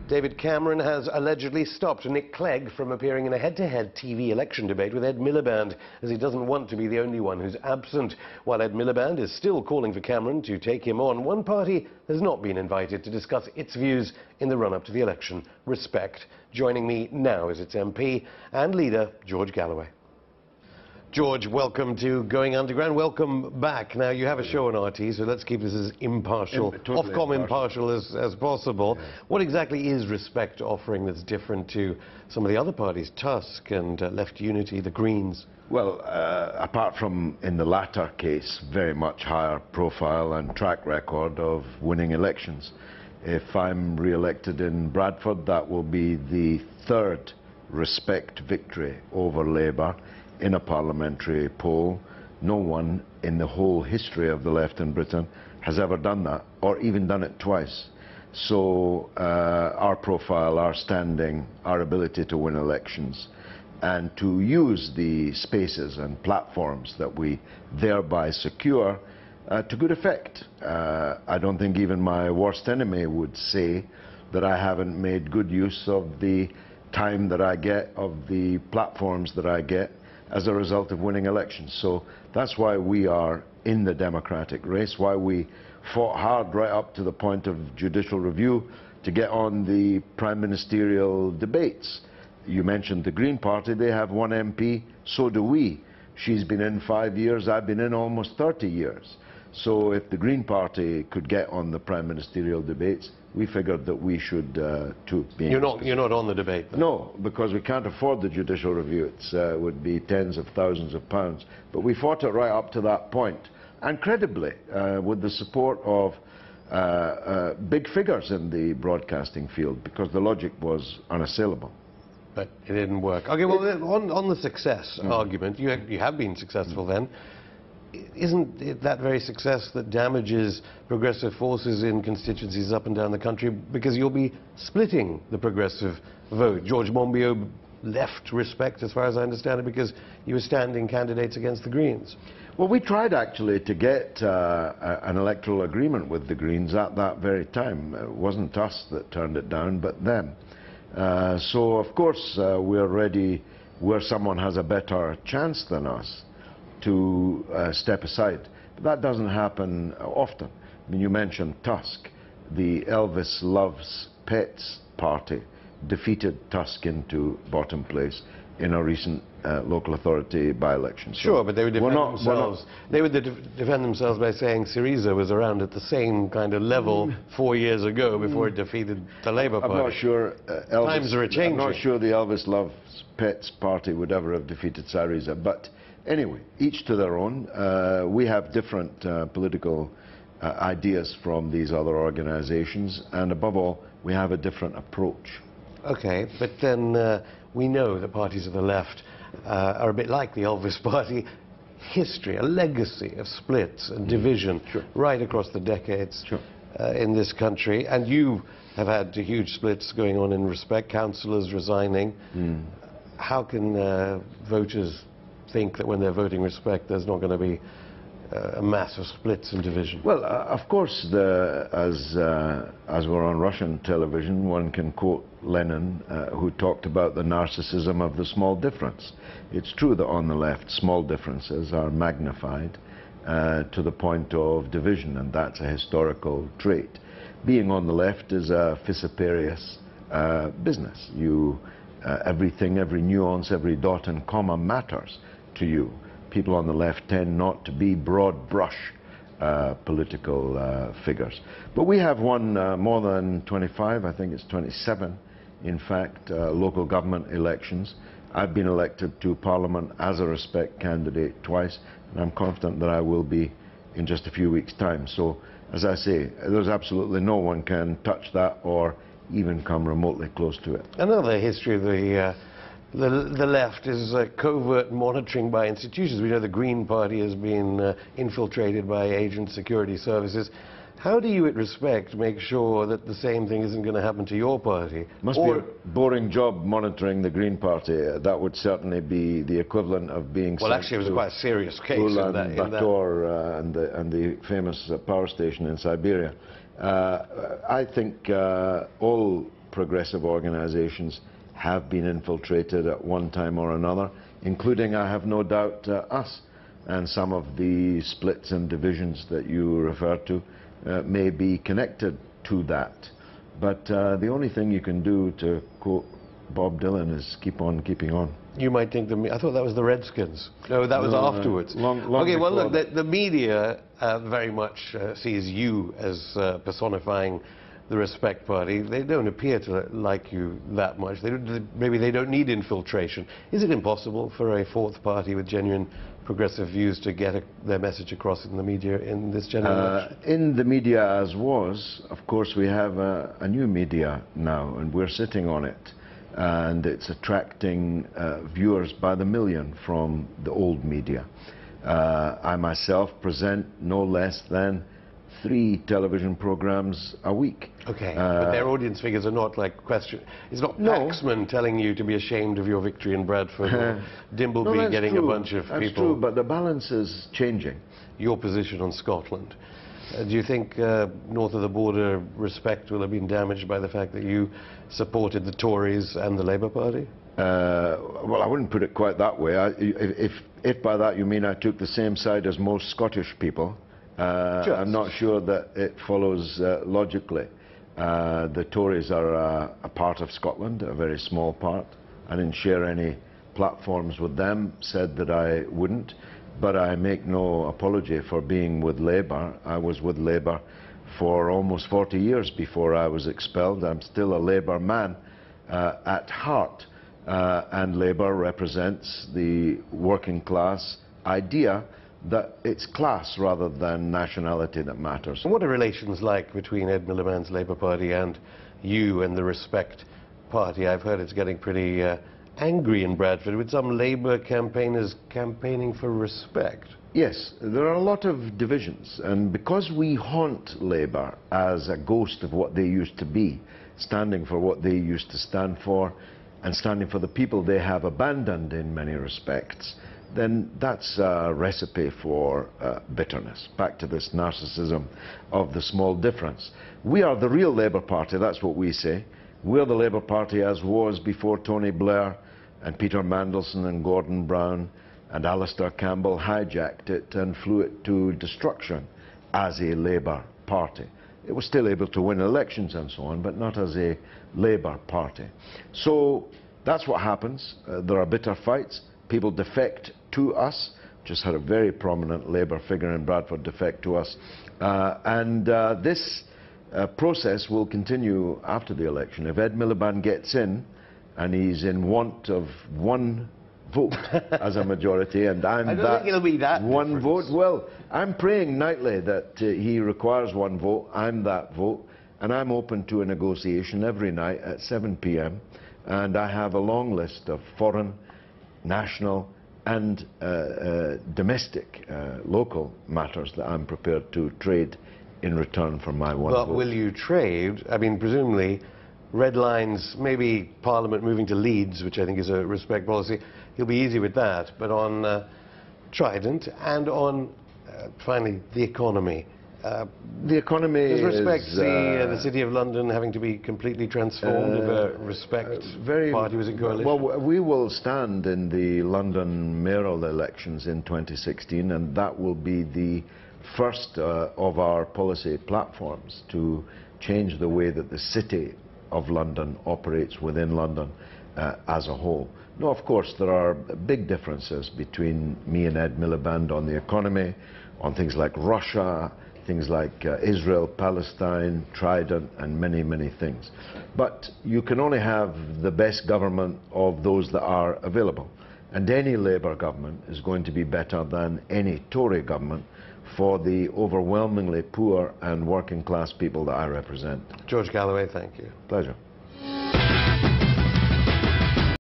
David Cameron has allegedly stopped Nick Clegg from appearing in a head-to-head TV election debate with Ed Miliband, as he doesn't want to be the only one who's absent. While Ed Miliband is still calling for Cameron to take him on, one party has not been invited to discuss its views in the run-up to the election, Respect. Joining me now is its MP and leader, George Galloway. George, welcome to Going Underground. Welcome back. Now, you have a show on RT, so let's keep this as impartial, totally Ofcom impartial as possible. Yeah. What exactly is Respect offering that's different to some of the other parties, Tusk and Left Unity, the Greens? Well, apart from, in the latter case, very much higher profile and track record of winning elections, if I'm re-elected in Bradford, that will be the third Respect victory over Labour in a parliamentary poll. No one in the whole history of the left in Britain has ever done that, or even done it twice. So our profile, our standing, our ability to win elections, and to use the spaces and platforms that we thereby secure to good effect. I don't think even my worst enemy would say that I haven't made good use of the time that I get, of the platforms that I get, as a result of winning elections. So that's why we are in the democratic race, why we fought hard right up to the point of judicial review to get on the prime ministerial debates. You mentioned the Green Party, they have one MP, so do we. She's been in 5 years, I've been in almost 30 years. So if the Green Party could get on the prime ministerial debates, we figured that we should too. You're not on the debate, though? No, because we can't afford the judicial review. It would be tens of thousands of pounds. But we fought it right up to that point, and credibly, with the support of big figures in the broadcasting field, because the logic was unassailable. But it didn't work. Okay, well, on the success argument, you have been successful then. Isn't it that very success that damages progressive forces in constituencies up and down the country, because you'll be splitting the progressive vote? George Monbiot left Respect, as far as I understand it, because you were standing candidates against the Greens. Well, we tried actually to get an electoral agreement with the Greens at that very time. It wasn't us that turned it down, but them. So of course we're ready, where someone has a better chance than us, to step aside. But that doesn't happen often. I mean, you mentioned Tusk. The Elvis Loves Pets party defeated Tusk into bottom place in a recent local authority by-election. So sure, but they would defend themselves by saying Syriza was around at the same kind of level 4 years ago before it defeated the Labour Party. I'm not sure times are changing. I'm not sure the Elvis Loves Pets party would ever have defeated Syriza, but anyway, each to their own. We have different political ideas from these other organizations, and above all, we have a different approach. Okay, but then we know that parties of the left are a bit like the Elvis Party. History, a legacy of splits and division right across the decades in this country, and you have had huge splits going on in Respect, councillors resigning. How can voters think that when they're voting Respect there's not going to be a mass of splits and division? Well, of course, as we're on Russian television, one can quote Lenin, who talked about the narcissism of the small difference. It's true that on the left, small differences are magnified to the point of division, and that's a historical trait. Being on the left is a vociferous business. Everything, every nuance, every dot and comma matters to you. People on the left tend not to be broad brush political figures. But we have won more than 25, I think it's 27, in fact, local government elections. I've been elected to Parliament as a Respect candidate twice, and I'm confident that I will be in just a few weeks' time. So, as I say, there's absolutely no one can touch that or even come remotely close to it. Another history of the left is covert monitoring by institutions. We know the Green Party has been infiltrated by agent security services. How do you at Respect make sure that the same thing isn't going to happen to your party? Must be a boring job monitoring the Green Party. That would certainly be the equivalent of being... Well, actually, it was quite a serious case Ulaanbaatar and the famous power station in Siberia. I think all progressive organisations have been infiltrated at one time or another, including, I have no doubt, us. And some of the splits and divisions that you refer to may be connected to that. But the only thing you can do, to quote Bob Dylan, is keep on keeping on. You might think I thought that was the Redskins. No, that was afterwards. Long okay, well, look, that. the media very much sees you as personifying the Respect Party. They don't appear to like you that much. Maybe they don't need infiltration. Is it impossible for a fourth party with genuine progressive views to get their message across in the media in this general election? In the media as was, of course, we have a new media now, and we're sitting on it. And it's attracting viewers by the million from the old media. I myself present no less than 3 television programs a week. Okay, but their audience figures are not like question. It's not Paxman telling you to be ashamed of your victory in Bradford, or Dimbleby getting a bunch of people. That's true, but the balance is changing. Your position on Scotland. Do you think north of the border respect will have been damaged by the fact that you supported the Tories and the Labour Party? Well, I wouldn't put it quite that way. If by that you mean I took the same side as most Scottish people, I'm not sure that it follows logically. The Tories are a part of Scotland, a very small part. I didn't share any platforms with them, said that I wouldn't. But I make no apology for being with Labour. I was with Labour for almost 40 years before I was expelled. I'm still a Labour man at heart. And Labour represents the working class idea that it's class rather than nationality that matters. What are relations like between Ed Miliband's Labour Party and you and the Respect Party? I've heard it's getting pretty angry in Bradford with some Labour campaigners campaigning for respect. Yes, there are a lot of divisions, and because we haunt Labour as a ghost of what they used to be, standing for what they used to stand for and standing for the people they have abandoned in many respects, then that's a recipe for bitterness. Back to this narcissism of the small difference. We are the real Labour Party, that's what we say. We're the Labour Party as was before Tony Blair and Peter Mandelson and Gordon Brown and Alistair Campbell hijacked it and flew it to destruction as a Labour Party. It was still able to win elections and so on, but not as a Labour Party. So that's what happens. There are bitter fights. People defect to us. Just had a very prominent Labour figure in Bradford defect to us. This process will continue after the election. If Ed Miliband gets in, and he's in want of 1 vote as a majority, and I don't think it'll be that one vote. Well, I'm praying nightly that he requires 1 vote. I'm that vote, and I'm open to a negotiation every night at 7 p.m. And I have a long list of foreign, national, and domestic, local matters that I'm prepared to trade in return for my 1 vote. But will you trade? I mean, presumably, red lines, maybe Parliament moving to Leeds, which I think is a Respect policy, he'll be easy with that. But on Trident and on, finally, the economy. The economy does Respect see the City of London having to be completely transformed if a Respect party was in coalition? Well, we will stand in the London mayoral elections in 2016, and that will be the first of our policy platforms to change the way that the City of London operates within London as a whole. No, of course, there are big differences between me and Ed Miliband on the economy, on things like Russia, things like Israel, Palestine, Trident, and many, many things. But you can only have the best government of those that are available. And any Labour government is going to be better than any Tory government for the overwhelmingly poor and working class people that I represent. George Galloway, thank you. Pleasure.